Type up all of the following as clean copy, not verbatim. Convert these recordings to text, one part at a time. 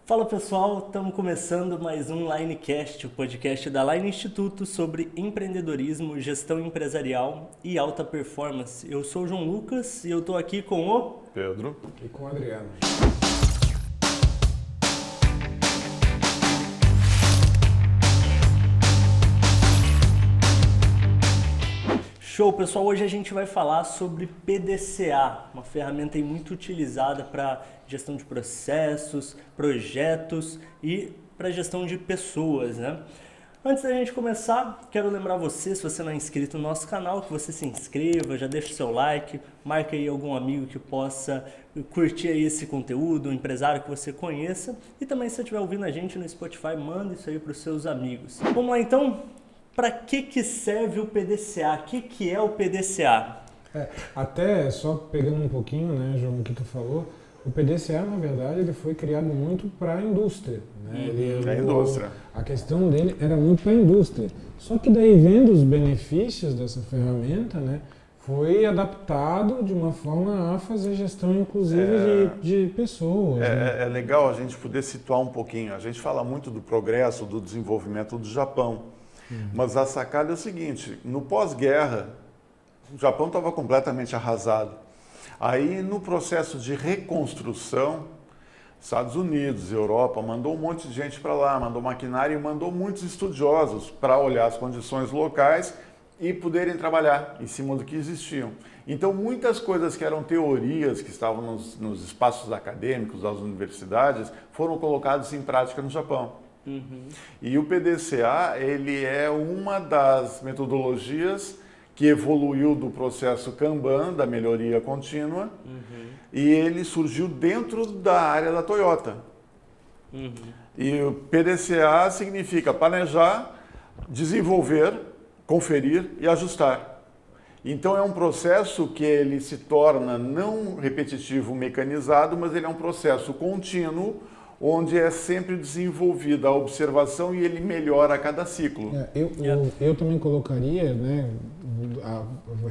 Fala pessoal, estamos começando mais um Linecast, o podcast da Line Instituto sobre empreendedorismo, gestão empresarial e alta performance. Eu sou o João Lucas e eu estou aqui com o Pedro e com o Adriano. Show, pessoal! Hoje a gente vai falar sobre PDCA, uma ferramenta aí muito utilizada para gestão de processos, projetos e para gestão de pessoas, né? Antes da gente começar, quero lembrar você, se você não é inscrito no nosso canal, que você se inscreva, já deixa o seu like, marque aí algum amigo que possa curtir aí esse conteúdo, um empresário que você conheça. E também, se você estiver ouvindo a gente no Spotify, manda isso aí para os seus amigos. Vamos lá então? Para que serve o PDCA? O que é o PDCA? Até só pegando um pouquinho, né, João, o que tu falou, o PDCA, na verdade, ele foi criado muito para a indústria. Né? A questão dele era muito para a indústria. Só que daí, vendo os benefícios dessa ferramenta, né, foi adaptado de uma forma a fazer gestão, inclusive, de pessoas. É legal a gente poder situar um pouquinho. A gente fala muito do progresso, do desenvolvimento do Japão. Mas a sacada é o seguinte, no pós-guerra, o Japão estava completamente arrasado. Aí, no processo de reconstrução, Estados Unidos, Europa, mandou um monte de gente para lá, mandou maquinário e mandou muitos estudiosos para olhar as condições locais e poderem trabalhar em cima do que existiam. Então, muitas coisas que eram teorias, que estavam nos espaços acadêmicos das universidades, foram colocadas em prática no Japão. E o PDCA, ele é uma das metodologias que evoluiu do processo Kanban, da melhoria contínua, e ele surgiu dentro da área da Toyota. E o PDCA significa planejar, desenvolver, conferir e ajustar. Então é um processo que ele se torna não repetitivo, mecanizado, mas ele é um processo contínuo, onde é sempre desenvolvida a observação e ele melhora a cada ciclo. Eu também colocaria, né,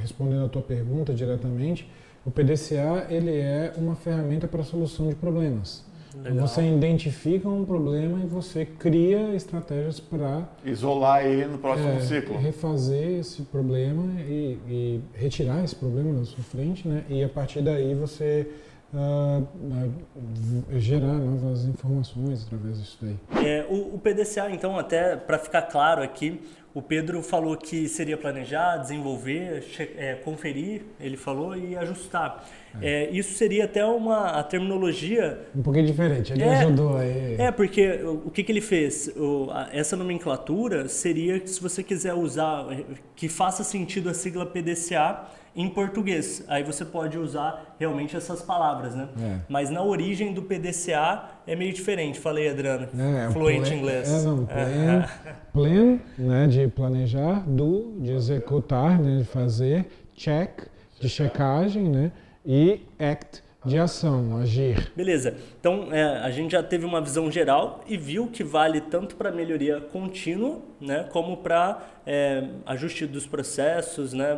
respondendo a tua pergunta diretamente, o PDCA ele é uma ferramenta para a solução de problemas. Legal. Você identifica um problema e você cria estratégias para isolar ele no próximo ciclo. Refazer esse problema e retirar esse problema da sua frente, né, e a partir daí você gerar novas informações através disso daí. O PDCA, então, até para ficar claro aqui, o Pedro falou que seria planejar, desenvolver, conferir, ele falou, e ajustar. Isso seria até a terminologia... Um pouquinho diferente, ele ajudou aí. Porque o que ele fez? Essa nomenclatura seria que se você quiser usar, que faça sentido a sigla PDCA em português. Aí você pode usar realmente essas palavras, né? Mas na origem do PDCA é meio diferente. Falei, Adriano, fluente em inglês. Plan, né, de planejar, de executar, né, de fazer, check, de checagem, né, e act, de ação, agir. Beleza. Então, a gente já teve uma visão geral e viu que vale tanto para melhoria contínua, né, como para ajuste dos processos, né,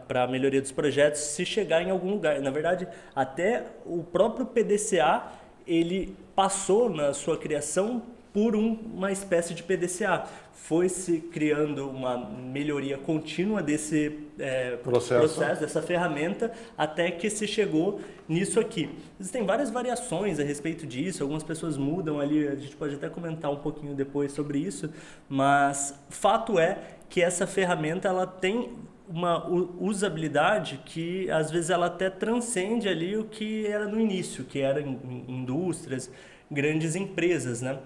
para melhoria dos projetos, se chegar em algum lugar. Na verdade, até o próprio PDCA, ele passou na sua criação por uma espécie de PDCA. Foi se criando uma melhoria contínua desse processo, dessa ferramenta, até que se chegou nisso aqui. Existem várias variações a respeito disso, algumas pessoas mudam ali, a gente pode até comentar um pouquinho depois sobre isso, mas fato é que essa ferramenta ela tem uma usabilidade que às vezes ela até transcende ali o que era no início, que era em indústrias, grandes empresas, né?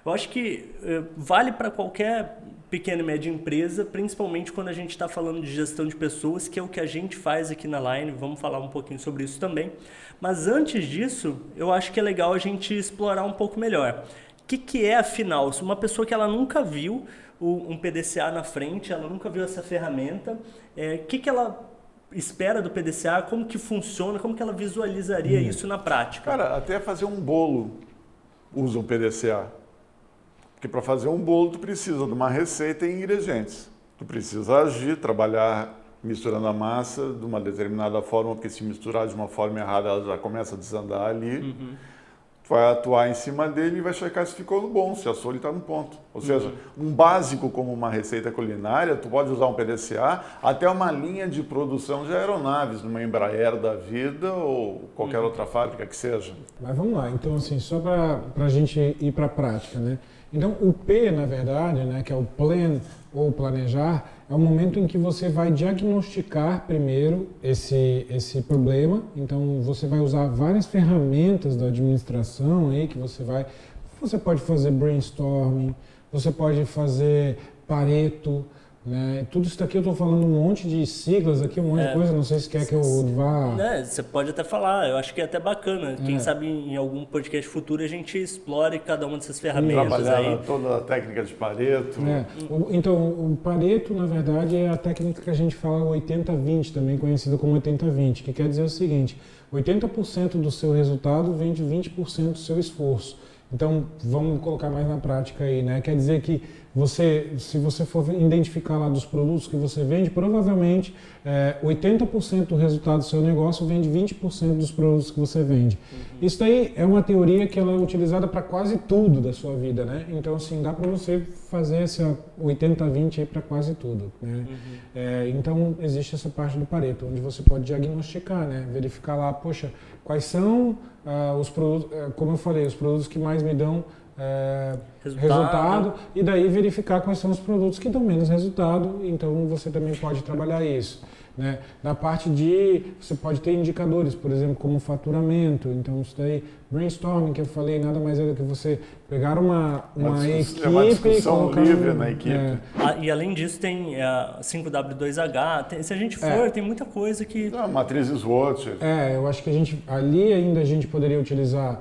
Eu acho que vale para qualquer pequena e média empresa, principalmente quando a gente está falando de gestão de pessoas, que é o que a gente faz aqui na Line, vamos falar um pouquinho sobre isso também. Mas antes disso, eu acho que é legal a gente explorar um pouco melhor. O que é, afinal, se uma pessoa que ela nunca viu um PDCA na frente, ela nunca viu essa ferramenta, o que ela espera do PDCA, como que funciona, como que ela visualizaria isso na prática? Cara, até fazer um bolo usa um PDCA. Porque para fazer um bolo tu precisa de uma receita e ingredientes. Tu precisa agir, trabalhar misturando a massa de uma determinada forma, porque se misturar de uma forma errada ela já começa a desandar ali. vai atuar em cima dele e vai checar se ficou no bom, se a sole está no ponto. Ou seja, um básico como uma receita culinária, tu pode usar um PDCA até uma linha de produção de aeronaves, numa Embraer da vida ou qualquer outra fábrica que seja. Mas vamos lá, então assim, só para a gente ir para a prática, né? Então o P, na verdade, né, que é o plan ou planejar, é o momento em que você vai diagnosticar primeiro esse problema. Então você vai usar várias ferramentas da administração aí que você pode fazer brainstorming, você pode fazer Pareto, né? Tudo isso daqui eu estou falando um monte de siglas aqui, um monte de coisa, não sei se quer que eu vá... Você pode até falar, eu acho que é até bacana. Quem sabe em algum podcast futuro a gente explore cada uma dessas ferramentas. Trabalhar toda a técnica de Pareto. Então, o Pareto, na verdade, é a técnica que a gente fala 80-20, também conhecida como 80-20, que quer dizer o seguinte, 80% do seu resultado vem de 20% do seu esforço. Então, vamos colocar mais na prática aí, né? Quer dizer que se você for identificar lá dos produtos que você vende, provavelmente 80% do resultado do seu negócio vem de 20% dos produtos que você vende. Isso daí é uma teoria que ela é utilizada para quase tudo da sua vida, né? Então, assim, dá para você fazer essa 80-20 aí para quase tudo, né? Então, existe essa parte do Pareto, onde você pode diagnosticar, né? Verificar lá, poxa, quais são os produtos, como eu falei, os produtos que mais me dão resultado, e daí verificar quais são os produtos que dão menos resultado, então você também pode trabalhar isso. Né? Na parte você pode ter indicadores, por exemplo, como faturamento, então isso daí, brainstorming, que eu falei, nada mais é do que você pegar uma equipe... uma discussão livre na equipe. E além disso tem a 5W2H, se a gente for, tem muiita coisa que... Matrizes SWOT. Eu acho que ali ainda a gente poderia utilizar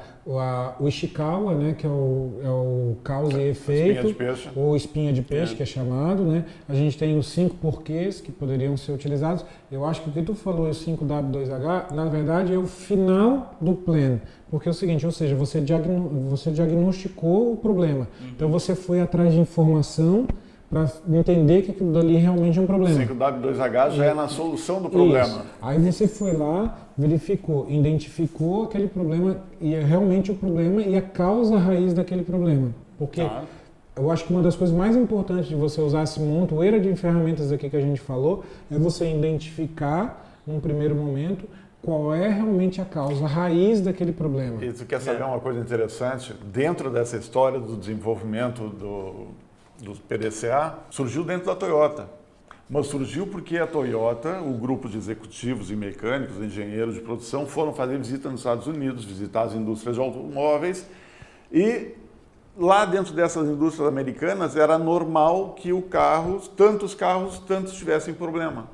o Ishikawa, né, que é o causa e efeito, espinha de peixe. ou espinha de peixe, que é chamado, né? A gente tem os 5 porquês que poderiam ser utilizados. Eu acho que o que tu falou, o 5W2H, na verdade é o final do plan, porque é o seguinte, ou seja, você diagnosticou o problema, então você foi atrás de informação para entender que aquilo dali realmente é um problema. 5W2H já é na solução do problema. Isso. Aí você foi lá, verificou, identificou aquele problema e é realmente o problema e a causa raiz daquele problema. Porque eu acho que uma das coisas mais importantes de você usar esse montoeira de ferramentas aqui que a gente falou é você identificar, num primeiro momento, qual é realmente a causa, a raiz daquele problema. E tu quer saber uma coisa interessante? Dentro dessa história do desenvolvimento do PDCA, surgiu dentro da Toyota. Mas surgiu porque a Toyota, o grupo de executivos e mecânicos, engenheiros de produção, foram fazer visita nos Estados Unidos, visitar as indústrias de automóveis, e lá dentro dessas indústrias americanas era normal que tantos carros tivessem problema.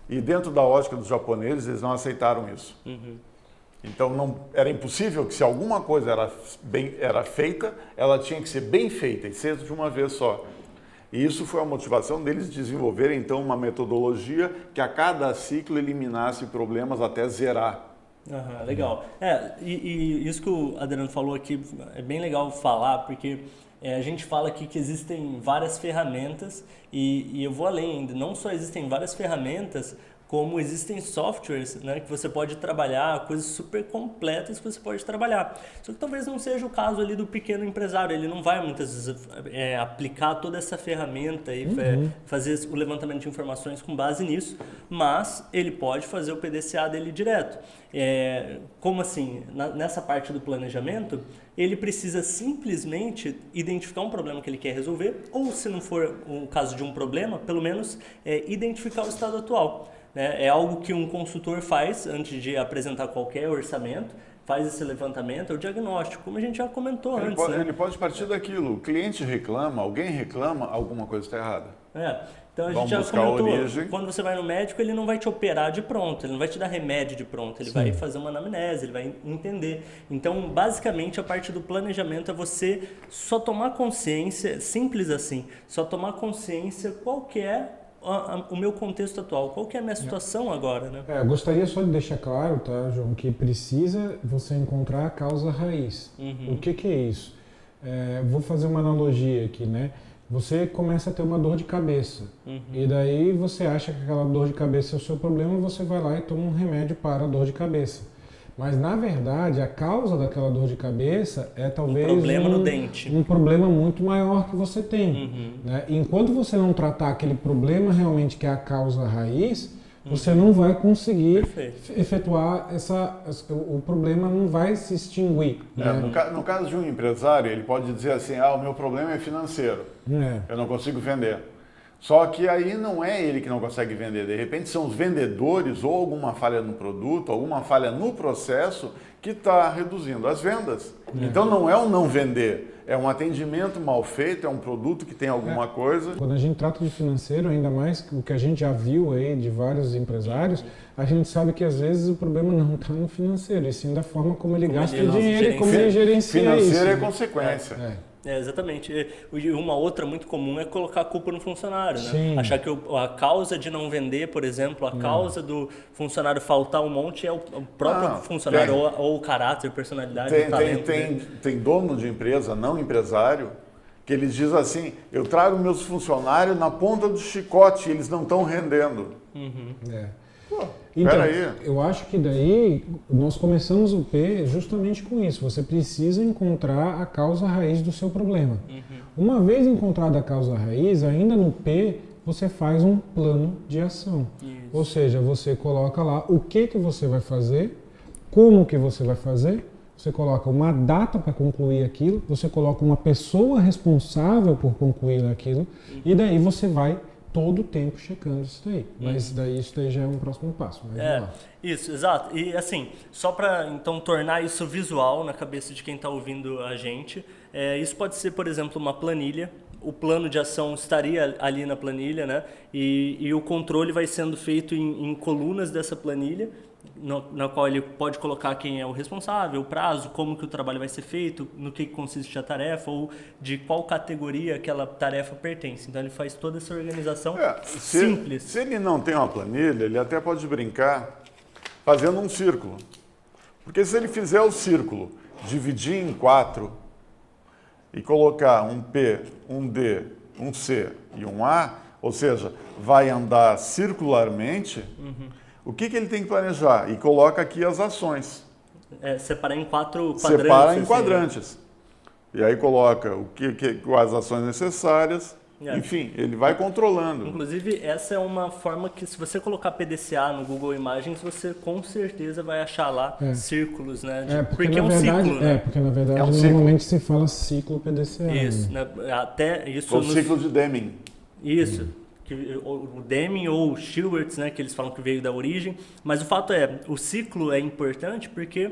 E dentro da ótica dos japoneses, eles não aceitaram isso. Então era impossível que se alguma coisa era feita, ela tinha que ser bem feita e ser de uma vez só. E isso foi a motivação deles desenvolverem então uma metodologia que a cada ciclo eliminasse problemas até zerar. Legal. E isso que o Adriano falou aqui é bem legal falar, porque a gente fala aqui que existem várias ferramentas e eu vou além ainda. Não só existem várias ferramentas, como existem softwares, né, que você pode trabalhar, coisas super completas que você pode trabalhar. Só que talvez não seja o caso ali do pequeno empresário, ele não vai muitas vezes aplicar toda essa ferramenta e fazer o levantamento de informações com base nisso, mas ele pode fazer o PDCA dele direto. Como assim? Nessa parte do planejamento, ele precisa simplesmente identificar um problema que ele quer resolver, ou se não for o caso de um problema, pelo menos identificar o estado atual. É algo que um consultor faz antes de apresentar qualquer orçamento, faz esse levantamento, é o diagnóstico, como a gente já comentou antes. Ele pode partir daquilo, o cliente reclama, alguém reclama, alguma coisa está errada. Então a gente já comentou, quando você vai no médico, ele não vai te operar de pronto, ele não vai te dar remédio de pronto, ele vai fazer uma anamnese, ele vai entender. Então, basicamente, a parte do planejamento é você só tomar consciência, simples assim, só tomar consciência qual que é o meu contexto atual, qual que é a minha situação agora, né? Eu gostaria só de deixar claro, tá, João, que precisa você encontrar a causa raiz. O que é isso? Vou fazer uma analogia aqui, né? Você começa a ter uma dor de cabeça e daí você acha que aquela dor de cabeça é o seu problema, você vai lá e toma um remédio para a dor de cabeça. Mas, na verdade, a causa daquela dor de cabeça é talvez problema no dente. Um problema muito maior que você tem. Né? Enquanto você não tratar aquele problema realmente que é a causa raiz, você não vai conseguir efetuar o problema não vai se extinguir. Né? No caso de um empresário, ele pode dizer assim, o meu problema é financeiro, eu não consigo vender. Só que aí não é ele que não consegue vender, de repente são os vendedores ou alguma falha no produto, alguma falha no processo que está reduzindo as vendas. Então não é um não vender, é um atendimento mal feito, é um produto que tem alguma coisa. Quando a gente trata de financeiro, ainda mais o que a gente já viu aí de vários empresários, a gente sabe que às vezes o problema não está no financeiro, e sim da forma como ele gasta o dinheiro e como ele gerencia isso. Financeiro é consequência. Exatamente. E uma outra muito comum é colocar a culpa no funcionário, né? Sim. Achar que a causa de não vender, por exemplo, a causa do funcionário faltar um monte é o próprio funcionário, ou o caráter, personalidade, o talento. Tem dono de empresa, não empresário, que eles dizem assim, eu trago meus funcionários na ponta do chicote e eles não estão rendendo. Então, eu acho que daí nós começamos o P justamente com isso. Você precisa encontrar a causa raiz do seu problema. Uma vez encontrada a causa raiz, ainda no P, você faz um plano de ação. Ou seja, você coloca lá o que você vai fazer, como que você vai fazer, você coloca uma data para concluir aquilo, você coloca uma pessoa responsável por concluir aquilo, e daí você vai todo o tempo checando isso daí. Mas daí isso daí já é um próximo passo. Mas vamos lá. Isso, exato. E assim, só para então tornar isso visual na cabeça de quem está ouvindo a gente, isso pode ser, por exemplo, uma planilha. O plano de ação estaria ali na planilha, né? E o controle vai sendo feito em colunas dessa planilha, na qual ele pode colocar quem é o responsável, o prazo, como que o trabalho vai ser feito, no que consiste a tarefa ou de qual categoria aquela tarefa pertence. Então ele faz toda essa organização simples. Se ele não tem uma planilha, ele até pode brincar fazendo um círculo. Porque se ele fizer o círculo, dividir em 4 e colocar um P, um D, um C e um A, ou seja, vai andar circularmente, o que ele tem que planejar? E coloca aqui as ações. Separar em 4 quadrantes. Separa em quadrantes. E aí coloca as ações necessárias. Enfim, ele vai controlando. Inclusive, essa é uma forma que, se você colocar PDCA no Google Imagens, você com certeza vai achar lá círculos, né? Porque é um ciclo, né? Porque na verdade normalmente se fala ciclo PDCA. Isso, né? Até isso. O ciclo de Deming. Isso. O Deming ou o Schwartz, né, que eles falam que veio da origem, mas o fato é, o ciclo é importante porque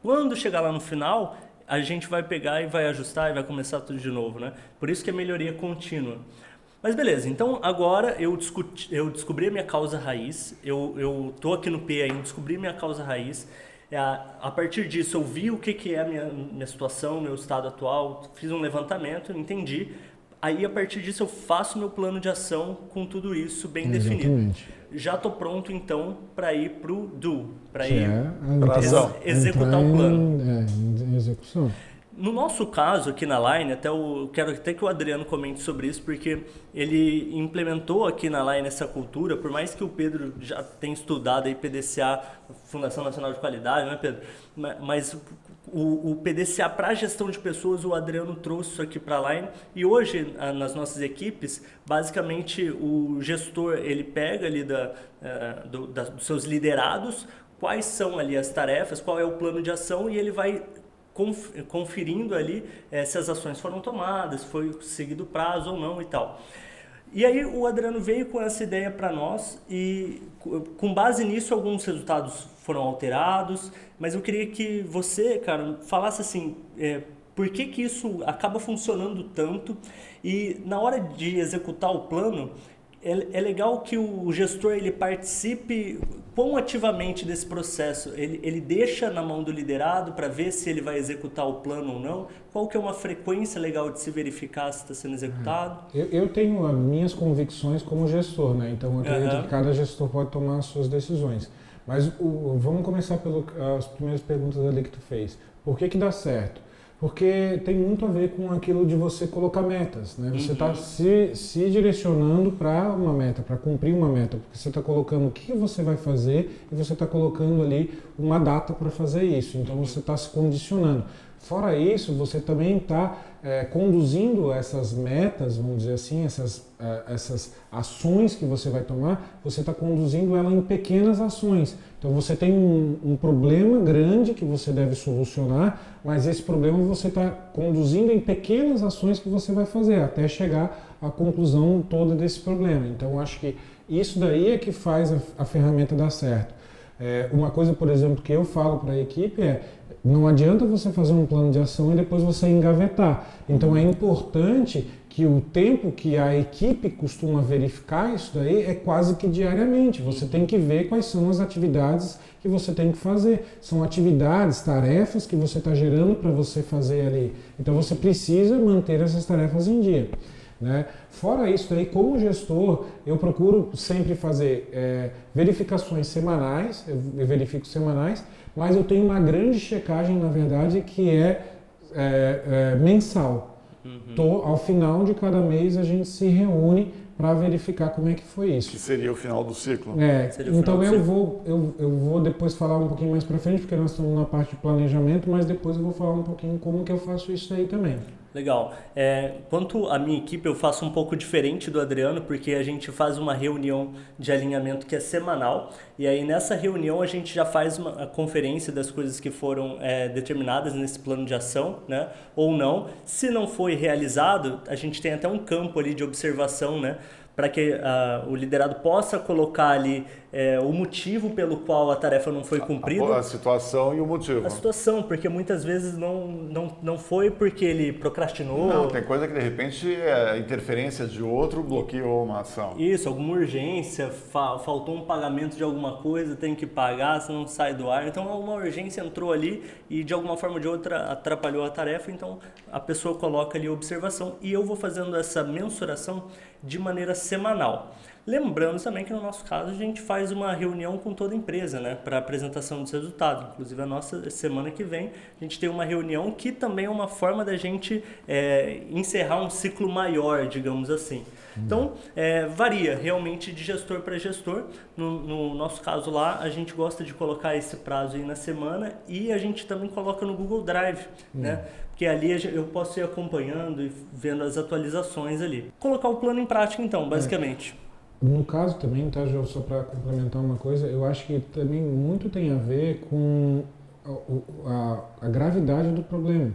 quando chegar lá no final, a gente vai pegar e vai ajustar e vai começar tudo de novo, né? Por isso que é melhoria contínua. Mas beleza, então agora eu descobri a minha causa raiz, eu tô aqui no P ainda, descobri minha causa raiz, a partir disso eu vi o que é a minha situação, meu estado atual, fiz um levantamento, entendi. Aí, a partir disso, eu faço meu plano de ação com tudo isso bem definido. Já estou pronto, então, para ir para o do, para ir para executar o plano. Em execução. No nosso caso, aqui na Line, quero até que o Adriano comente sobre isso, porque ele implementou aqui na Line essa cultura, por mais que o Pedro já tenha estudado aí PDCA, Fundação Nacional de Qualidade, né, Pedro? Mas o PDCA para gestão de pessoas, o Adriano trouxe isso aqui para a Line, e hoje, nas nossas equipes, basicamente o gestor, ele pega ali dos seus liderados, quais são ali as tarefas, qual é o plano de ação, e ele vai conferindo ali se as ações foram tomadas, se foi seguido o prazo ou não e tal. E aí o Adriano veio com essa ideia para nós e com base nisso alguns resultados foram alterados, mas eu queria que você, cara, falasse assim, por que isso acaba funcionando tanto e na hora de executar o plano, é legal que o gestor ele participe quão ativamente desse processo. Ele deixa na mão do liderado para ver se ele vai executar o plano ou não? Qual que é uma frequência legal de se verificar se está sendo executado? Eu tenho as minhas convicções como gestor, né? Então eu acredito que cada gestor pode tomar as suas decisões. Mas vamos começar pelas primeiras perguntas ali que tu fez. Por que dá certo? Porque tem muito a ver com aquilo de você colocar metas, né? Você está se direcionando para uma meta, para cumprir uma meta, porque você está colocando o que você vai fazer e você está colocando ali uma data para fazer isso. Então você está se condicionando. Fora isso, você também está conduzindo essas metas, vamos dizer assim, essas ações que você vai tomar, você está conduzindo ela em pequenas ações. Então você tem um problema grande que você deve solucionar, mas esse problema você está conduzindo em pequenas ações que você vai fazer até chegar à conclusão toda desse problema. Então acho que isso daí é que faz a ferramenta dar certo. Uma coisa, por exemplo, que eu falo para a equipe não adianta você fazer um plano de ação e depois você engavetar. Então é importante que o tempo que a equipe costuma verificar isso daí é quase que diariamente. Você tem que ver quais são as atividades que você tem que fazer. São atividades, tarefas que você está gerando para você fazer ali. Então você precisa manter essas tarefas em dia. Né? Fora isso daí, como gestor, eu procuro sempre fazer verificações semanais, eu verifico semanais, mas eu tenho uma grande checagem, na verdade, que é mensal. Ao final de cada mês a gente se reúne para verificar como é que foi isso. Que seria o final do ciclo. Então eu vou depois falar um pouquinho mais para frente, porque nós estamos na parte de planejamento, mas depois eu vou falar um pouquinho como que eu faço isso aí também. Legal. Quanto à minha equipe, eu faço um pouco diferente do Adriano, porque a gente faz uma reunião de alinhamento que é semanal, e aí nessa reunião a gente já faz uma conferência das coisas que foram determinadas nesse plano de ação, né, ou não. Se não foi realizado, a gente tem até um campo ali de observação, né, para que o liderado possa colocar ali o motivo pelo qual a tarefa não foi cumprida. A situação e o motivo. A situação, porque muitas vezes não foi porque ele procrastinou. Não, tem coisa que de repente é interferência de outro bloqueou uma ação. Isso, alguma urgência, faltou um pagamento de alguma coisa, tem que pagar, senão sai do ar. Então alguma urgência entrou ali e de alguma forma ou de outra atrapalhou a tarefa, então a pessoa coloca ali a observação e eu vou fazendo essa mensuração de maneira semanal. Lembrando também que no nosso caso a gente faz uma reunião com toda a empresa, né, para apresentação dos resultados. Inclusive a nossa semana que vem a gente tem uma reunião que também é uma forma da gente encerrar um ciclo maior, digamos assim. Então varia realmente de gestor para gestor. No nosso caso lá a gente gosta de colocar esse prazo aí na semana e a gente também coloca no Google Drive, né? Porque ali eu posso ir acompanhando e vendo as atualizações ali. Colocar o plano em prática então, basicamente. No caso também, tá, João, só para complementar uma coisa, eu acho que também muito tem a ver com a gravidade do problema.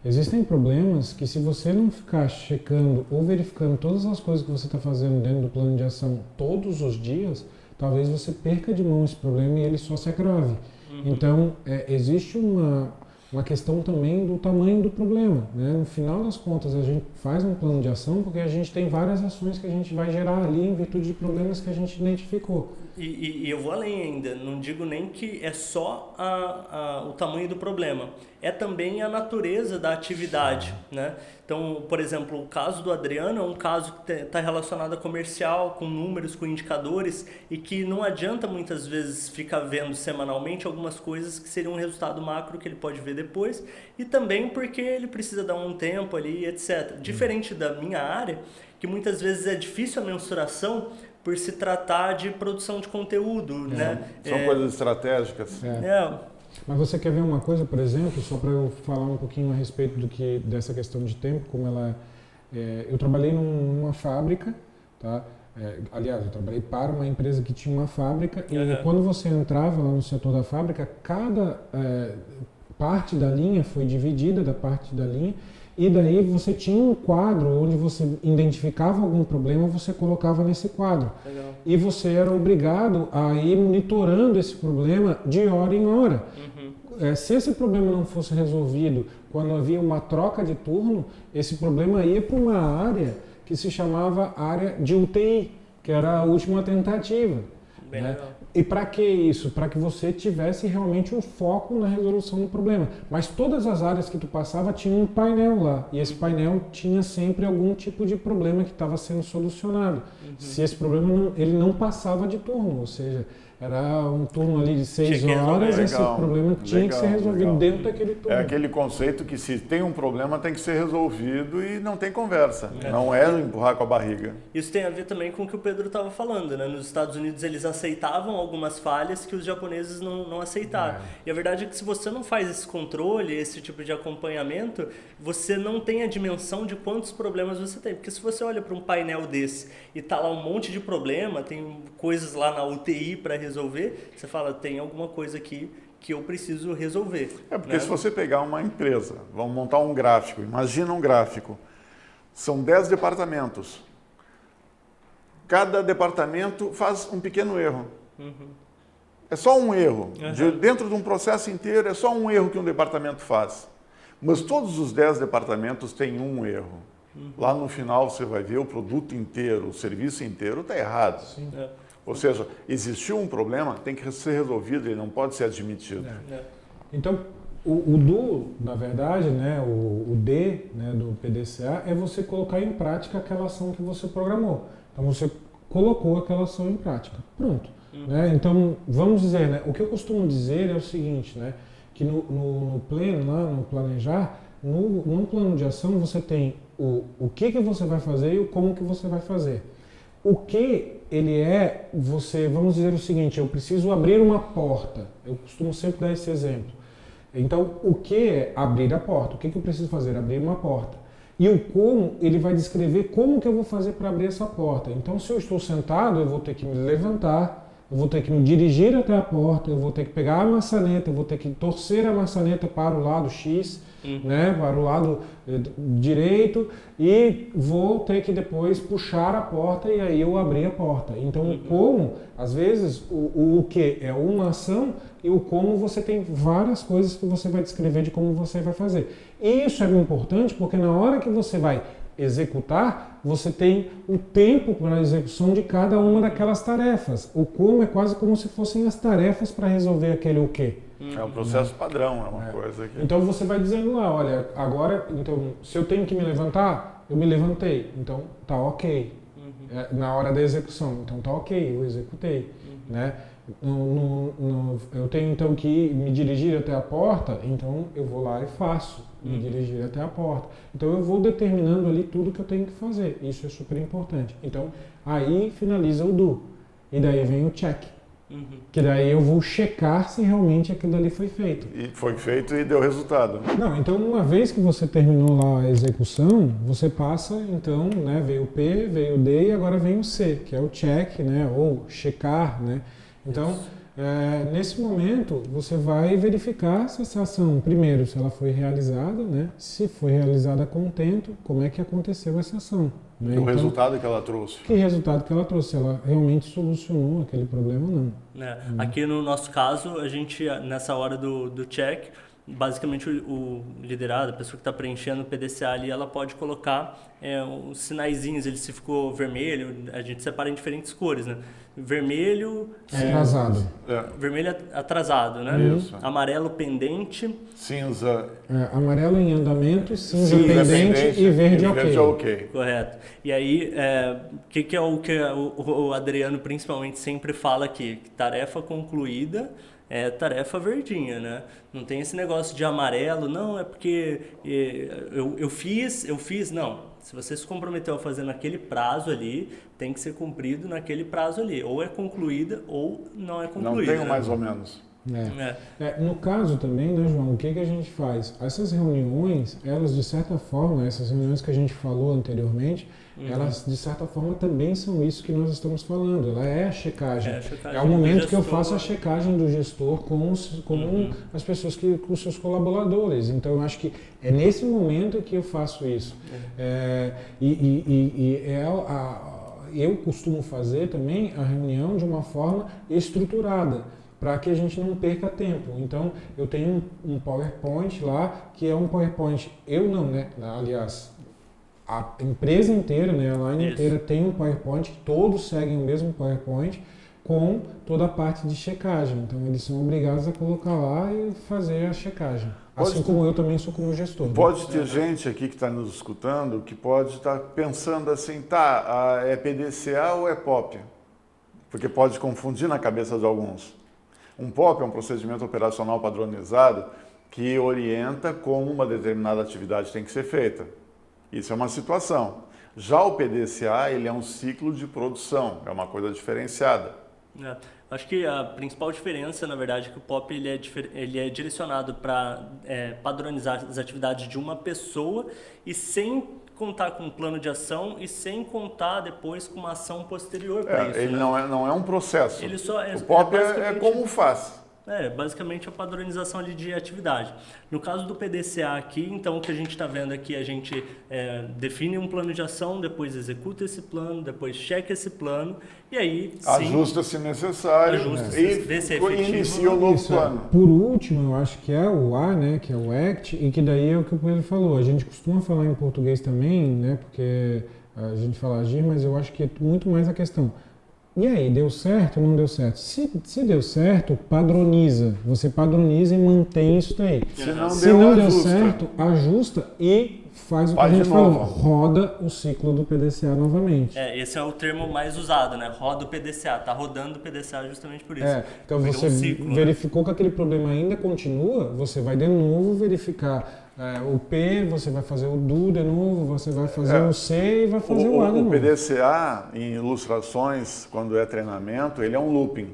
Existem problemas que se você não ficar checando ou verificando todas as coisas que você está fazendo dentro do plano de ação todos os dias, talvez você perca de mão esse problema e ele só se agrave. Então, existe uma questão também do tamanho do problema, né? No final das contas, a gente faz um plano de ação porque a gente tem várias ações que a gente vai gerar ali em virtude de problemas que a gente identificou. E eu vou além ainda, não digo nem que é só o tamanho do problema, é também a natureza da atividade, né? Então, por exemplo, o caso do Adriano é um caso que está relacionado a comercial, com números, com indicadores, e que não adianta muitas vezes ficar vendo semanalmente algumas coisas que seriam um resultado macro que ele pode ver depois, e também porque ele precisa dar um tempo ali, etc. Diferente da minha área, que muitas vezes é difícil a mensuração, por se tratar de produção de conteúdo, né? São coisas estratégicas. Mas você quer ver uma coisa, por exemplo, só para eu falar um pouquinho a respeito dessa questão de tempo, como ela eu trabalhei numa fábrica, tá? Aliás, eu trabalhei para uma empresa que tinha uma fábrica e quando você entrava lá no setor da fábrica, cada parte da linha foi dividida da parte da linha. E daí você tinha um quadro onde você identificava algum problema, você colocava nesse quadro. Legal. E você era obrigado a ir monitorando esse problema de hora em hora. Se esse problema não fosse resolvido quando havia uma troca de turno, esse problema ia para uma área que se chamava área de UTI, que era a última tentativa. Bem legal. E para que isso? Para que você tivesse realmente um foco na resolução do problema. Mas todas as áreas que tu passava tinha um painel lá. E esse painel tinha sempre algum tipo de problema que estava sendo solucionado. Se esse problema ele não passava de turno, ou seja, era um turno ali de 6 horas, esse legal, problema tinha que ser resolvido dentro daquele turno. É aquele conceito que se tem um problema tem que ser resolvido e não tem conversa, não é empurrar com a barriga. Isso tem a ver também com o que o Pedro estava falando, né? Nos Estados Unidos eles aceitavam algumas falhas que os japoneses não aceitaram. E a verdade é que se você não faz esse controle, esse tipo de acompanhamento, você não tem a dimensão de quantos problemas você tem. Porque se você olha para um painel desse e tá lá um monte de problema, tem coisas lá na UTI para resolver, você fala, tem alguma coisa aqui que eu preciso resolver. É porque se você pegar uma empresa, vamos montar um gráfico, imagina um gráfico, são 10 departamentos. Cada departamento faz um pequeno erro. É só um erro. Dentro de um processo inteiro, é só um erro que um departamento faz. Mas todos os 10 departamentos têm um erro. Lá no final você vai ver o produto inteiro, o serviço inteiro está errado. Ou seja, existiu um problema, tem que ser resolvido, ele não pode ser admitido. Então, o do, na verdade, né, o D, né, do PDCA é você colocar em prática aquela ação que você programou. Então você colocou aquela ação em prática. Pronto. Né? Então, vamos dizer, né, o que eu costumo dizer é o seguinte, né, que no plano, lá no planejar, no plano de ação você tem o que você vai fazer e o como que você vai fazer. O que ele é, vamos dizer o seguinte, eu preciso abrir uma porta. Eu costumo sempre dar esse exemplo. Então, o que é abrir a porta? O que eu preciso fazer? Abrir uma porta. E o como, ele vai descrever como que eu vou fazer para abrir essa porta. Então, se eu estou sentado, eu vou ter que me levantar, eu vou ter que me dirigir até a porta, eu vou ter que pegar a maçaneta, eu vou ter que torcer a maçaneta para o lado X, né, para o lado direito, e vou ter que depois puxar a porta e aí eu abrir a porta. Então, o como, às vezes, o que é uma ação e o como você tem várias coisas que você vai descrever de como você vai fazer. E isso é importante porque na hora que você vai executar, você tem o tempo para a execução de cada uma daquelas tarefas. O como é quase como se fossem as tarefas para resolver aquele o quê. É um processo padrão, é uma coisa que... Então você vai dizendo lá, olha, agora, então, se eu tenho que me levantar, eu me levantei, então tá ok. Na hora da execução, então tá ok, eu executei. Né? Eu tenho então que me dirigir até a porta, então eu vou lá e faço, me dirigir até a porta. Então eu vou determinando ali tudo que eu tenho que fazer, isso é super importante. Então aí finaliza o do, e daí vem o check. Que daí eu vou checar se realmente aquilo ali foi feito. E foi feito e deu resultado. Não, então uma vez que você terminou lá a execução, você passa, então, né, veio o P, veio o D e agora vem o C, que é o check, né, ou checar, né. Então, nesse momento, você vai verificar se essa ação, primeiro, se ela foi realizada, né, se foi realizada a contento, como é que aconteceu essa ação. Né? O resultado que ela trouxe. Que resultado que ela trouxe, se ela realmente solucionou aquele problema ou não. Aqui no nosso caso, a gente, nessa hora do check, basicamente o liderado, a pessoa que está preenchendo o PDCA ali, ela pode colocar os sinaizinhos, ele se ficou vermelho, a gente separa em diferentes cores, né? Vermelho... Atrasado. Vermelho atrasado, né? Isso. Amarelo pendente. Cinza. Amarelo em andamento, cinza pendente e verde ok. Correto. E aí, que é o que o Adriano principalmente sempre fala aqui? Que tarefa concluída é tarefa verdinha, né? Não tem esse negócio de amarelo, não, é porque eu fiz, não. Se você se comprometeu a fazer naquele prazo ali, tem que ser cumprido naquele prazo ali. Ou é concluída ou não é concluída. Não tem mais ou menos. No caso também, né, João, o que a gente faz? Essas reuniões, elas de certa forma, essas reuniões que a gente falou anteriormente, elas de certa forma também são isso que nós estamos falando. Ela é a checagem. É o momento que eu faço a checagem do gestor com as pessoas, com os seus colaboradores. Então eu acho que é nesse momento que eu faço isso. Eu costumo fazer também a reunião de uma forma estruturada, para que a gente não perca tempo. Então, eu tenho um PowerPoint lá, que é um PowerPoint, eu não, né? Aliás, a empresa inteira, né? A line inteira tem um PowerPoint, todos seguem o mesmo PowerPoint, com toda a parte de checagem. Então, eles são obrigados a colocar lá e fazer a checagem. Assim como eu também sou como gestor. Pode ter gente aqui que está nos escutando que pode estar pensando assim, é PDCA ou é POP? porque pode confundir na cabeça de alguns. Um POP é um procedimento operacional padronizado que orienta como uma determinada atividade tem que ser feita. Isso é uma situação. Já o PDCA, ele é um ciclo de produção, é uma coisa diferenciada. Acho que a principal diferença, na verdade, é que o POP ele é direcionado para padronizar as atividades de uma pessoa e sem contar com um plano de ação e sem contar depois com uma ação posterior para isso. Ele né? não é um processo. Ele só o POP é como faz. Basicamente a padronização ali de atividade. No caso do PDCA aqui, então o que a gente está vendo aqui, a gente define um plano de ação, depois executa esse plano, depois checa esse plano e aí ajusta se necessário e inicia o novo plano. Por último, eu acho que é o A, né, que é o ACT, e que daí é o que o Pedro falou. A gente costuma falar em português também, né, porque a gente fala agir, mas eu acho que é muito mais a questão. E aí, deu certo ou não deu certo? Se deu certo, padroniza. Você padroniza e mantém isso daí. Se não deu certo, ajusta e faz o que a gente falou. Roda o ciclo do PDCA novamente. Esse é o termo mais usado, né? Roda o PDCA. Tá rodando o PDCA justamente por isso. Então você verificou que aquele problema ainda continua, você vai de novo verificar o P, você vai fazer o DO de novo, você vai fazer o C e vai fazer o A de novo. O PDCA, em ilustrações, quando é treinamento, ele é um looping.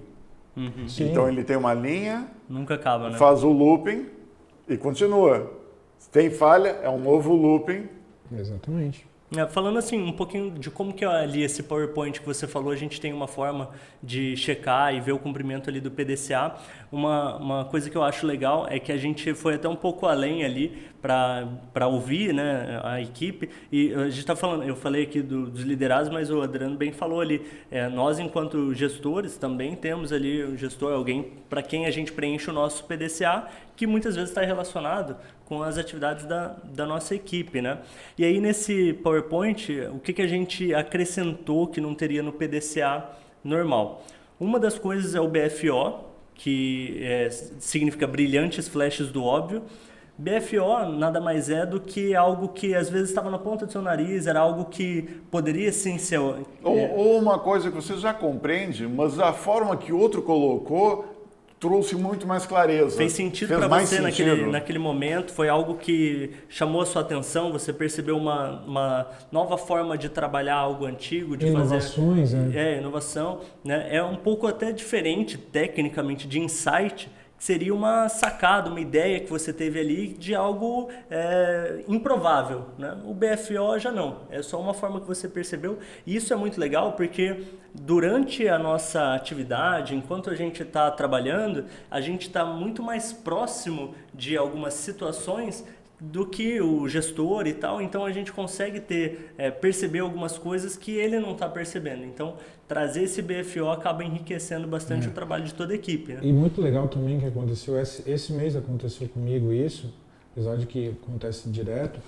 Então ele tem uma linha, nunca acaba, né? Faz o looping e continua. Se tem falha, é um novo looping. Exatamente. Falando assim, um pouquinho de como que ali esse PowerPoint que você falou, a gente tem uma forma de checar e ver o cumprimento ali do PDCA. Uma coisa que eu acho legal é que a gente foi até um pouco além ali para ouvir, né, a equipe. E a gente está falando, eu falei aqui dos liderados, mas o Adriano bem falou ali. Nós, enquanto gestores, também temos ali um gestor, alguém para quem a gente preenche o nosso PDCA, que muitas vezes está relacionado com as atividades da nossa equipe, né? E aí nesse PowerPoint, o que a gente acrescentou que não teria no PDCA normal? Uma das coisas é o BFO, que significa brilhantes flashes do óbvio. BFO nada mais é do que algo que às vezes estava na ponta do seu nariz, era algo que poderia sim ser... Ou uma coisa que você já compreende, mas a forma que o outro colocou trouxe muito mais clareza. Fez sentido para você naquele momento, foi algo que chamou a sua atenção, você percebeu uma nova forma de trabalhar algo antigo, de inovações, fazer... inovação, né? É um pouco até diferente, tecnicamente, de insight, que seria uma sacada, uma ideia que você teve ali de algo improvável, né? O BFO já não, é só uma forma que você percebeu, e isso é muito legal porque durante a nossa atividade, enquanto a gente está trabalhando, a gente está muito mais próximo de algumas situações do que o gestor e tal, então a gente consegue perceber algumas coisas que ele não está percebendo. Então, trazer esse BFO acaba enriquecendo bastante o trabalho de toda a equipe. Né? E muito legal também que aconteceu, esse mês aconteceu comigo isso, apesar de que acontece direto,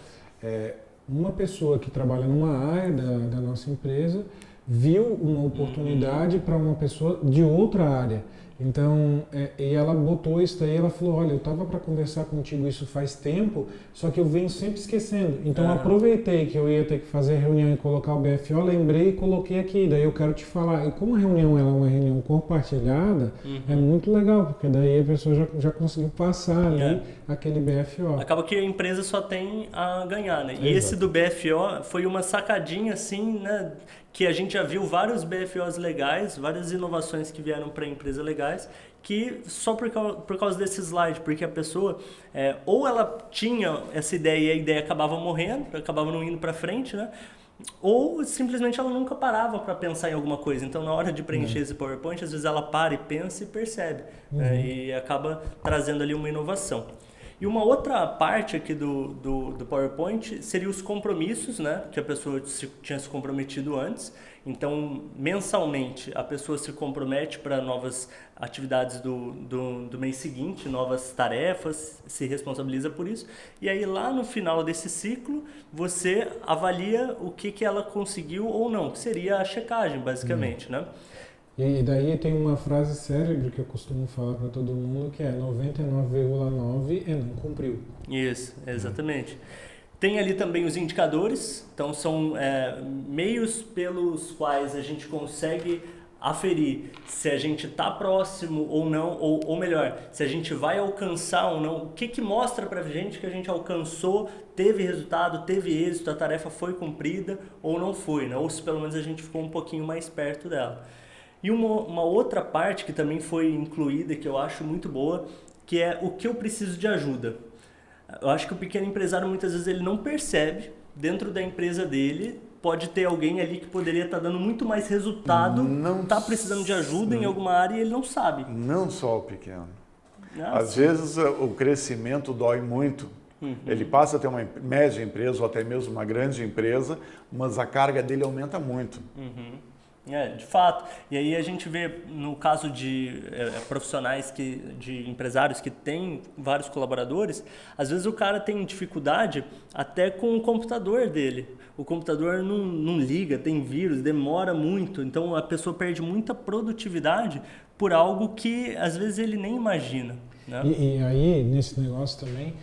uma pessoa que trabalha numa área da nossa empresa viu uma oportunidade para uma pessoa de outra área. Então, e ela botou isso daí, ela falou, olha, eu estava para conversar contigo isso faz tempo, só que eu venho sempre esquecendo. Então, eu aproveitei que eu ia ter que fazer reunião e colocar o BFO, lembrei e coloquei aqui. Daí eu quero te falar, e como a reunião ela é uma reunião compartilhada, é muito legal, porque daí a pessoa já conseguiu passar ali aquele BFO. Acaba que a empresa só tem a ganhar, né? E esse do BFO foi uma sacadinha assim, né? Que a gente já viu vários BFOs legais, várias inovações que vieram para a empresa legais, que só por causa desse slide, porque a pessoa, ou ela tinha essa ideia e a ideia acabava morrendo, acabava não indo para frente, né? Ou simplesmente ela nunca parava para pensar em alguma coisa. Então, na hora de preencher esse PowerPoint, às vezes ela para e pensa e percebe, e acaba trazendo ali uma inovação. E uma outra parte aqui do PowerPoint seria os compromissos, né, que a pessoa tinha se comprometido antes. Então, mensalmente, a pessoa se compromete para novas atividades do mês seguinte, novas tarefas, se responsabiliza por isso. E aí, lá no final desse ciclo, você avalia o que ela conseguiu ou não, que seria a checagem, basicamente, né? E daí tem uma frase célebre que eu costumo falar para todo mundo, que é 99,9% não cumpriu. Isso, exatamente. Tem ali também os indicadores, então são meios pelos quais a gente consegue aferir se a gente está próximo ou não, ou melhor, se a gente vai alcançar ou não, o que mostra para a gente que a gente alcançou, teve resultado, teve êxito, a tarefa foi cumprida ou não foi, né? Ou se pelo menos a gente ficou um pouquinho mais perto dela. E uma outra parte que também foi incluída, que eu acho muito boa, que é o que eu preciso de ajuda. Eu acho que o pequeno empresário muitas vezes ele não percebe, dentro da empresa dele, pode ter alguém ali que poderia estar dando muito mais resultado, está precisando de ajuda em alguma área e ele não sabe. Não só o pequeno. Às vezes o crescimento dói muito. Ele passa a ter uma média empresa ou até mesmo uma grande empresa, mas a carga dele aumenta muito. De fato. E aí a gente vê, no caso de profissionais, de empresários que têm vários colaboradores, às vezes o cara tem dificuldade até com o computador dele. O computador não liga, tem vírus, demora muito, então a pessoa perde muita produtividade por algo que às vezes ele nem imagina. Né? E aí, nesse negócio também,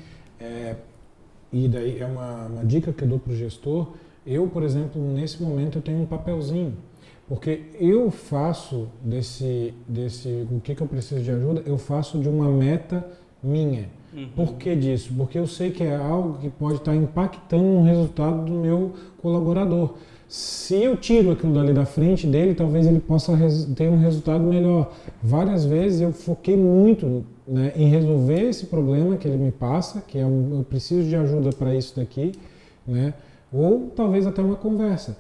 e daí é uma dica que eu dou para o gestor, eu, por exemplo, nesse momento eu tenho um papelzinho. Porque eu faço o que eu preciso de ajuda, eu faço de uma meta minha. Por que disso? Porque eu sei que é algo que pode estar impactando no resultado do meu colaborador. Se eu tiro aquilo dali da frente dele, talvez ele possa ter um resultado melhor. Várias vezes eu foquei muito, né, em resolver esse problema que ele me passa, que eu preciso de ajuda para isso daqui, né, ou talvez até uma conversa.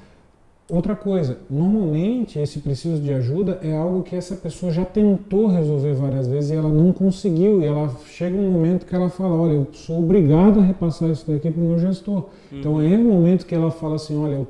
Outra coisa, normalmente esse preciso de ajuda é algo que essa pessoa já tentou resolver várias vezes e ela não conseguiu. E ela chega um momento que ela fala, olha, eu sou obrigado a repassar isso daqui para o meu gestor. Então é o momento que ela fala assim, olha,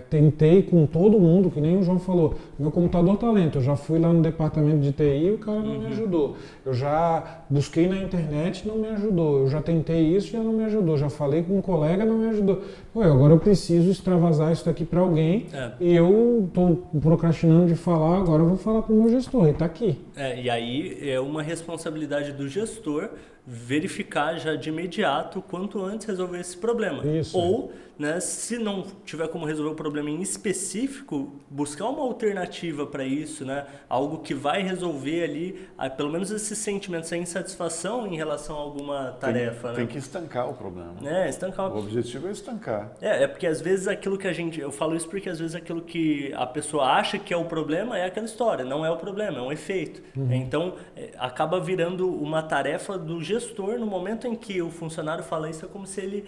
tentei com todo mundo, que nem o João falou, meu computador tá lento, eu já fui lá no departamento de TI e o cara não me ajudou. Eu já busquei na internet, não me ajudou. Eu já tentei isso, já não me ajudou. Já falei com um colega, não me ajudou. Agora eu preciso extravasar isso daqui para alguém e eu tô procrastinando de falar, agora eu vou falar pro meu gestor, e tá aqui. E aí é uma responsabilidade do gestor verificar já de imediato, quanto antes, resolver esse problema. Isso. Ou, né, se não tiver como resolver o problema em específico, buscar uma alternativa para isso, né? Algo que vai resolver ali, pelo menos esse sentimento, essa insatisfação em relação a alguma tarefa. Tem que estancar o problema. Estancar. O objetivo é estancar. Porque às vezes aquilo que eu falo isso porque às vezes aquilo que a pessoa acha que é o problema é aquela história, não é o problema, é um efeito. Então, acaba virando uma tarefa do gestor. No momento em que o funcionário fala isso, é como se ele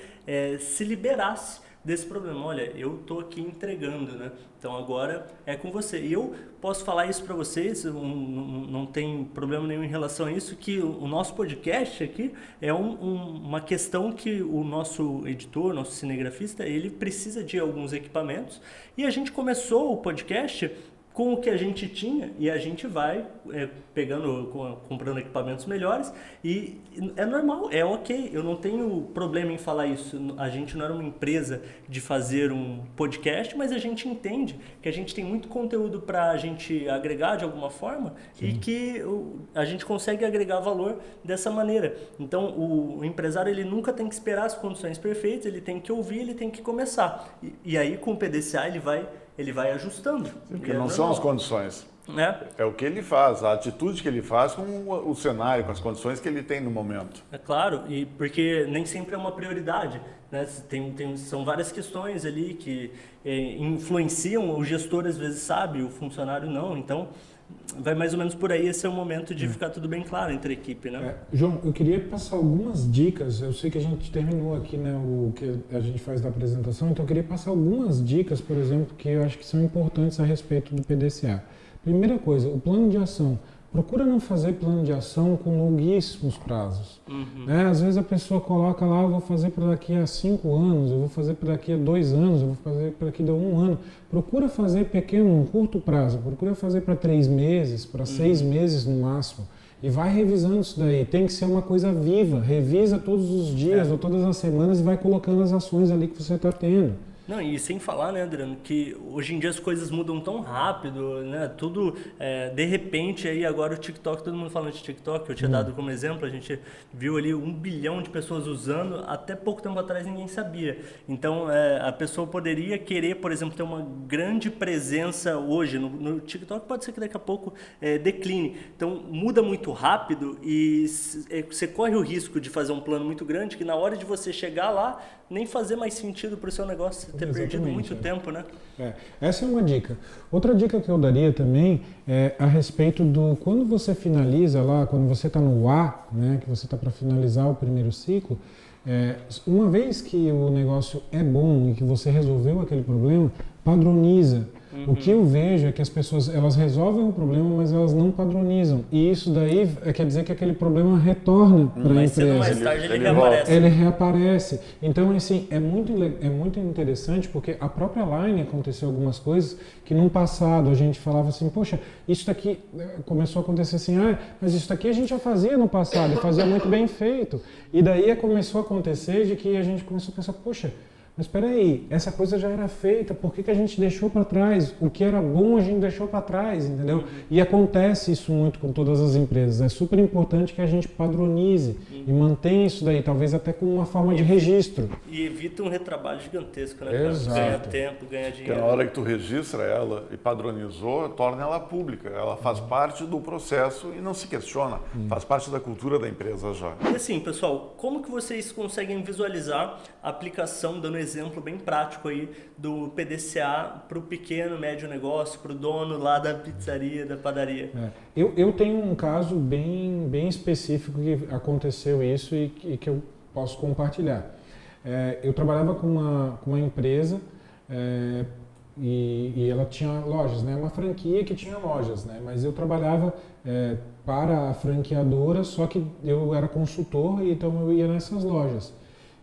se liberasse desse problema. Olha, eu tô aqui entregando, né? Então agora é com você. E eu posso falar isso para vocês, não tem problema nenhum em relação a isso, que o nosso podcast aqui é uma questão que o nosso editor, nosso cinegrafista, ele precisa de alguns equipamentos. E a gente começou o podcast com o que a gente tinha e a gente vai comprando equipamentos melhores e é normal, é ok, eu não tenho problema em falar isso. A gente não era uma empresa de fazer um podcast, mas a gente entende que a gente tem muito conteúdo para a gente agregar de alguma forma. Sim. E que a gente consegue agregar valor dessa maneira. Então o empresário ele nunca tem que esperar as condições perfeitas, ele tem que ouvir, ele tem que começar. E aí com o PDCA ele vai ajustando. Porque não são as condições. É o que ele faz, a atitude que ele faz com o cenário, com as condições que ele tem no momento. É claro, e porque nem sempre é uma prioridade, né? São várias questões ali que influenciam, o gestor às vezes sabe, o funcionário não, então vai mais ou menos por aí. Esse é o momento de ficar tudo bem claro entre a equipe, né? João, eu queria passar algumas dicas. Eu sei que a gente terminou aqui, né, o que a gente faz da apresentação, então eu queria passar algumas dicas, por exemplo, que eu acho que são importantes a respeito do PDCA. Primeira coisa, o plano de ação. Procura não fazer plano de ação com longuíssimos prazos. Às vezes a pessoa coloca lá, eu vou fazer para daqui a 5 anos, eu vou fazer para daqui a 2 anos, eu vou fazer para daqui a 1 ano. Procura fazer pequeno, curto prazo. Procura fazer para 3 meses, para 6 meses no máximo. E vai revisando isso daí. Tem que ser uma coisa viva. Revisa todos os dias ou todas as semanas e vai colocando as ações ali que você está tendo. Não, e sem falar, né, Adriano, que hoje em dia as coisas mudam tão rápido, né, tudo, de repente, aí agora o TikTok, todo mundo falando de TikTok, eu tinha dado como exemplo, a gente viu ali 1 bilhão de pessoas usando, até pouco tempo atrás ninguém sabia. Então, a pessoa poderia querer, por exemplo, ter uma grande presença hoje no TikTok, pode ser que daqui a pouco decline. Então, muda muito rápido e você corre o risco de fazer um plano muito grande que na hora de você chegar lá, nem fazer mais sentido para o seu negócio, você ter perdido muito tempo, né? Essa é uma dica. Outra dica que eu daria também é a respeito do quando você finaliza lá, quando você está no A, né, que você está para finalizar o primeiro ciclo, uma vez que o negócio é bom e que você resolveu aquele problema, padroniza. O que eu vejo é que as pessoas elas resolvem o problema, mas elas não padronizam. E isso daí quer dizer que aquele problema retorna para a empresa. Cedo ou mais tarde ele reaparece. Ele reaparece. Então, assim, é muito interessante porque a própria Line aconteceu algumas coisas que no passado a gente falava assim, poxa, isso daqui começou a acontecer assim, mas isso daqui a gente já fazia no passado e fazia muito bem feito. E daí começou a acontecer de que a gente começou a pensar, poxa, mas espera aí, essa coisa já era feita, por que a gente deixou para trás? O que era bom a gente deixou para trás, entendeu? E acontece isso muito com todas as empresas. É super importante que a gente padronize e mantenha isso daí, talvez até como uma forma de registro. E evita um retrabalho gigantesco, né? Exato. Ganha tempo, ganha dinheiro. Porque na hora que tu registra ela e padronizou, torna ela pública. Ela faz parte do processo e não se questiona. Faz parte da cultura da empresa já. E assim, pessoal, como que vocês conseguem visualizar a aplicação, dando exemplo bem prático aí do PDCA para o pequeno, médio negócio, para o dono lá da pizzaria, da padaria? Eu tenho um caso bem específico que aconteceu isso e que eu posso compartilhar. Eu trabalhava com uma empresa e ela tinha lojas, né? Uma franquia que tinha lojas, né? Mas eu trabalhava para a franqueadora, só que eu era consultor e então eu ia nessas lojas.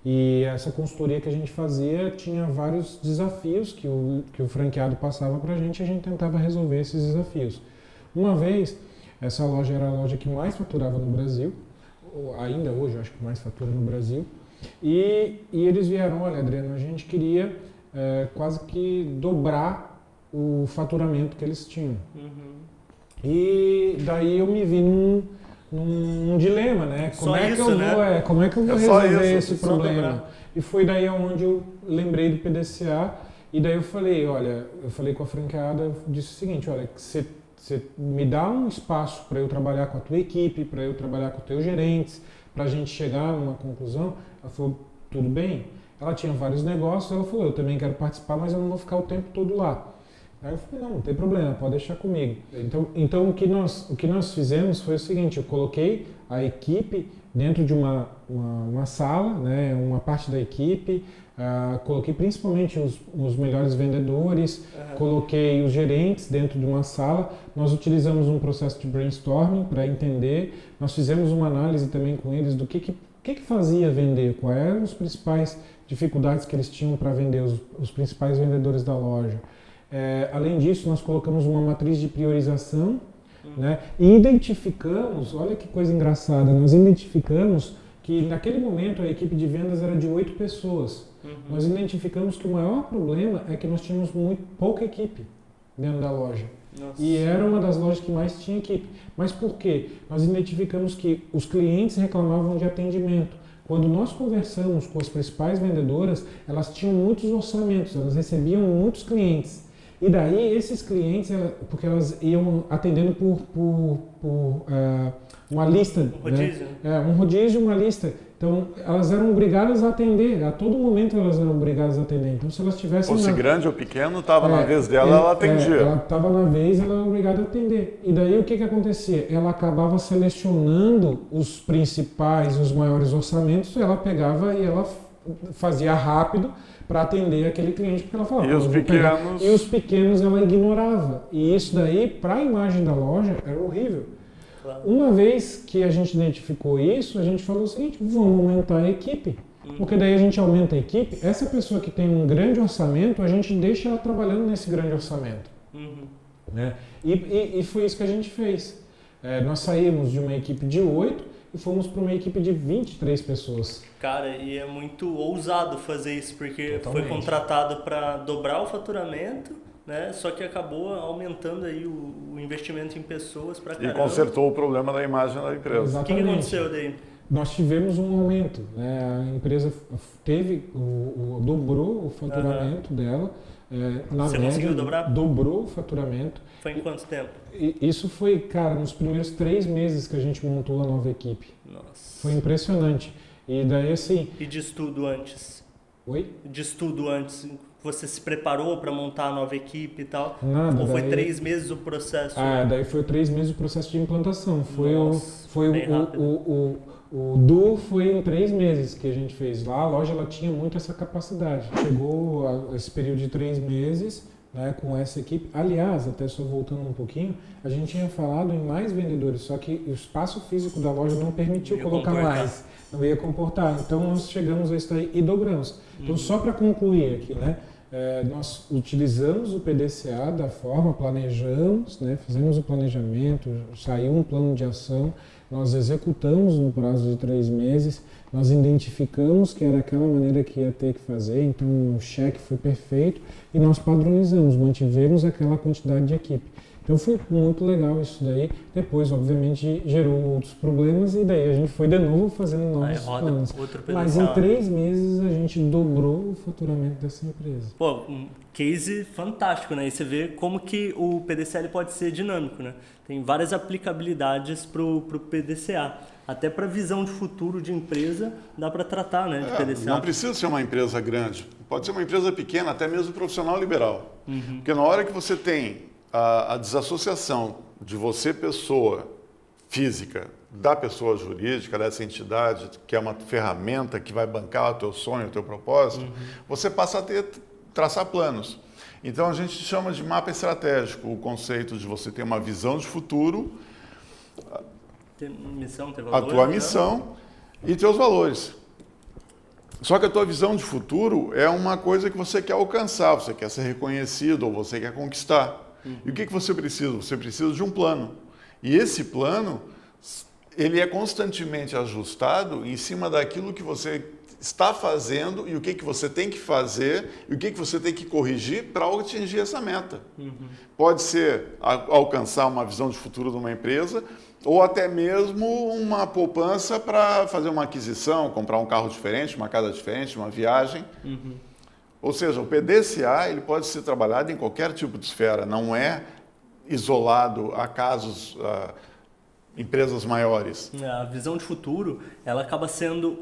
E essa consultoria que a gente fazia tinha vários desafios que o franqueado passava para a gente e a gente tentava resolver esses desafios. Uma vez, essa loja era a loja que mais faturava no Brasil, ainda hoje eu acho que mais fatura no Brasil, e eles vieram, olha Adriano, a gente queria quase que dobrar o faturamento que eles tinham. E daí eu me vi num dilema, né? Como é que eu vou resolver esse problema? E foi daí onde eu lembrei do PDCA e daí eu falei, olha, eu falei com a franqueada, eu disse o seguinte, olha, você me dá um espaço para eu trabalhar com a tua equipe, para eu trabalhar com os teus gerentes, para a gente chegar numa conclusão. Ela falou, tudo bem. Ela tinha vários negócios, ela falou, eu também quero participar, mas eu não vou ficar o tempo todo lá. Aí eu falei, não tem problema, pode deixar comigo. Então o que nós fizemos foi o seguinte, eu coloquei a equipe dentro de uma sala, né, uma parte da equipe, coloquei principalmente os melhores vendedores, coloquei os gerentes dentro de uma sala, nós utilizamos um processo de brainstorming para entender, nós fizemos uma análise também com eles do que fazia vender, quais eram as principais dificuldades que eles tinham para vender, os principais vendedores da loja. Além disso, nós colocamos uma matriz de priorização, né? E identificamos, olha que coisa engraçada, nós identificamos que naquele momento a equipe de vendas era de 8 pessoas. Nós identificamos que o maior problema é que nós tínhamos muito pouca equipe dentro da loja. Nossa. E era uma das lojas que mais tinha equipe. Mas por quê? Nós identificamos que os clientes reclamavam de atendimento. Quando nós conversamos com as principais vendedoras, elas tinham muitos orçamentos, elas recebiam muitos clientes. E daí esses clientes, porque elas iam atendendo por uma lista. Um rodízio. Né? Um rodízio, uma lista. Então elas eram obrigadas a atender, a todo momento elas eram obrigadas a atender. Então se elas tivessem... Ou se grande ou pequeno, estava na vez dela, ela atendia. Ela estava na vez, ela era obrigada a atender. E daí o que acontecia? Ela acabava selecionando os principais, os maiores orçamentos, ela pegava e ela fazia rápido para atender aquele cliente, porque ela falava... E os pequenos ela ignorava. E isso daí, para a imagem da loja, era horrível. Claro. Uma vez que a gente identificou isso, a gente falou o seguinte, vamos aumentar a equipe. Porque daí a gente aumenta a equipe, essa pessoa que tem um grande orçamento, a gente deixa ela trabalhando nesse grande orçamento. Né? E foi isso que a gente fez. Nós saímos de uma equipe de 8 e fomos para uma equipe de 23 pessoas. Cara, e é muito ousado fazer isso, porque Totalmente. foi contratado para dobrar o faturamento, né? Só que acabou aumentando aí o investimento em pessoas para caramba. E consertou o problema da imagem da empresa. O que Exatamente. aconteceu daí? Nós tivemos um aumento, né? A empresa dobrou o faturamento dela. Na Você média, conseguiu dobrar? Dobrou o faturamento. Foi em quanto tempo? E isso foi, cara, nos primeiros 3 meses que a gente montou a nova equipe. Nossa. Foi impressionante. E daí assim... E de estudo antes? Oi? De estudo antes? Você se preparou para montar a nova equipe e tal? Nada. Ou foi daí... 3 meses o processo? Daí foi 3 meses o processo de implantação. Nossa, bem rápido. O Duo foi em 3 meses que a gente fez lá. A loja ela tinha muito essa capacidade. Chegou esse período de 3 meses, né, com essa equipe. Aliás, até só voltando um pouquinho, a gente tinha falado em mais vendedores, só que o espaço físico da loja não permitiu colocar mais. Não ia comportar. Então nós chegamos a isso aí e dobramos. Então só para concluir aqui, né? Nós utilizamos o PDCA da forma, planejamos, né, fizemos o planejamento, saiu um plano de ação, nós executamos no prazo de 3 meses, nós identificamos que era aquela maneira que ia ter que fazer, então o cheque foi perfeito e nós padronizamos, mantivemos aquela quantidade de equipe. Então foi muito legal isso daí. Depois, obviamente, gerou outros problemas e daí a gente foi de novo fazendo novos planos. Mas em 3 meses a gente dobrou o faturamento dessa empresa. Pô, um case fantástico, né? E você vê como que o PDCA pode ser dinâmico, né? Tem várias aplicabilidades pro PDCA. Até para visão de futuro de empresa, dá para tratar, né, de PDCA. Não precisa ser uma empresa grande. Pode ser uma empresa pequena, até mesmo profissional liberal. Porque na hora que você tem a desassociação de você, pessoa física, da pessoa jurídica, dessa entidade, que é uma ferramenta que vai bancar o teu sonho, o teu propósito, você passa a traçar planos. Então a gente chama de mapa estratégico, o conceito de você ter uma visão de futuro, Ter missão, ter valores, a tua missão e teus valores. Só que a tua visão de futuro é uma coisa que você quer alcançar, você quer ser reconhecido ou você quer conquistar. E o que você precisa? Você precisa de um plano. E esse plano, ele é constantemente ajustado em cima daquilo que você está fazendo e o que você tem que fazer e o que você tem que corrigir para atingir essa meta. Pode ser alcançar uma visão de futuro de uma empresa ou até mesmo uma poupança para fazer uma aquisição, comprar um carro diferente, uma casa diferente, uma viagem. Ou seja, o PDCA ele pode ser trabalhado em qualquer tipo de esfera, não é isolado a casos, empresas maiores. A visão de futuro, ela acaba sendo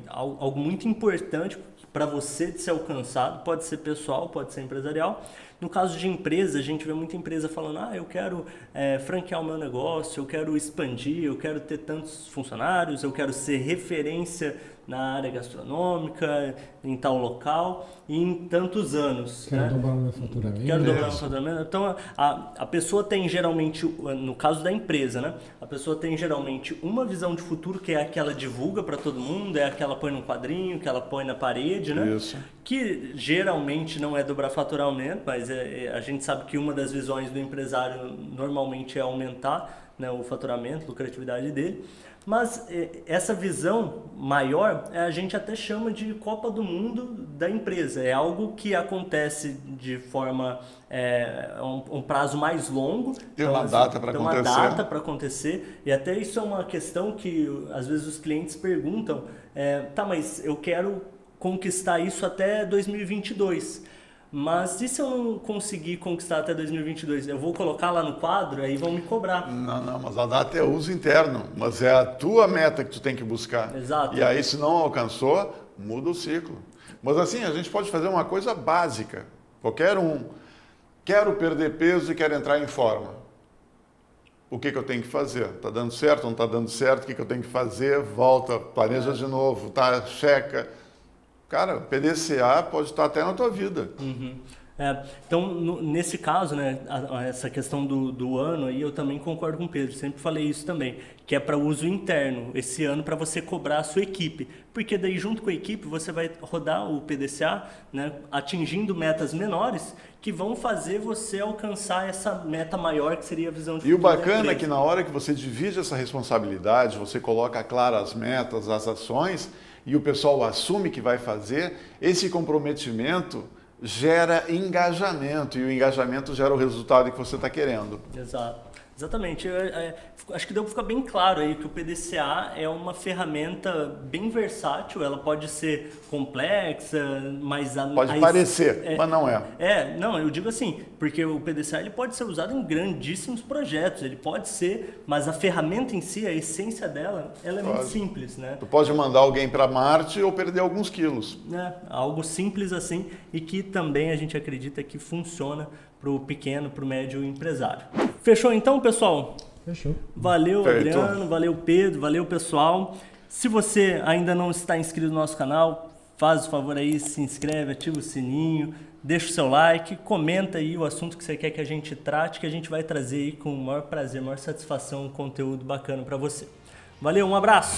algo muito importante para você de ser alcançado, pode ser pessoal, pode ser empresarial. No caso de empresa, a gente vê muita empresa falando, eu quero franquear o meu negócio, eu quero expandir, eu quero ter tantos funcionários, eu quero ser referência na área gastronômica, em tal local, e em tantos anos. Quero dobrar o meu faturamento. Quero dobrar o meu faturamento. Então, a pessoa tem geralmente, no caso da empresa, né? A pessoa tem geralmente uma visão de futuro, que é a que ela divulga para todo mundo, é a que ela põe no quadrinho, que ela põe na parede, né? Isso. Que geralmente não é dobrar faturamento, mas a gente sabe que uma das visões do empresário normalmente é aumentar, né, o faturamento, a lucratividade dele. Mas essa visão maior, a gente até chama de Copa do Mundo da empresa. É algo que acontece de forma, um prazo mais longo. Tem uma data para acontecer. Tem uma data para acontecer. E até isso é uma questão que às vezes os clientes perguntam, mas eu quero conquistar isso até 2022. Mas e se eu não conseguir conquistar até 2022? Eu vou colocar lá no quadro, aí vão me cobrar. Não, mas a data é uso interno, mas é a tua meta que tu tem que buscar. Exato. E aí, se não alcançou, muda o ciclo. Mas assim, a gente pode fazer uma coisa básica. Qualquer um. Quero perder peso e quero entrar em forma. O que eu tenho que fazer? Está dando certo, não está dando certo? O que eu tenho que fazer? Volta, planeja de novo, checa. Cara, o PDCA pode estar até na tua vida. Então, nesse caso, né, essa questão do ano aí, eu também concordo com o Pedro, sempre falei isso também, que é para uso interno, esse ano para você cobrar a sua equipe, porque daí junto com a equipe você vai rodar o PDCA, né, atingindo metas menores que vão fazer você alcançar essa meta maior que seria a visão de futuro. E o bacana é que na hora que você divide essa responsabilidade, você coloca claras as metas, as ações, e o pessoal assume que vai fazer, esse comprometimento gera engajamento, e o engajamento gera o resultado que você está querendo. Exatamente. Acho que deu para ficar bem claro aí que o PDCA é uma ferramenta bem versátil, ela pode ser complexa, mas... Pode parecer, mas não é. Não, eu digo assim, porque o PDCA ele pode ser usado em grandíssimos projetos, ele pode ser, mas a ferramenta em si, a essência dela, ela é muito simples, né? Tu pode mandar alguém para Marte ou perder alguns quilos. Algo simples assim e que também a gente acredita que funciona para o pequeno, para o médio empresário. Fechou então, pessoal? Fechou. Valeu, Adriano, valeu, Pedro, valeu, pessoal. Se você ainda não está inscrito no nosso canal, faz o favor aí, se inscreve, ativa o sininho, deixa o seu like, comenta aí o assunto que você quer que a gente trate, que a gente vai trazer aí com o maior prazer, maior satisfação, um conteúdo bacana para você. Valeu, um abraço!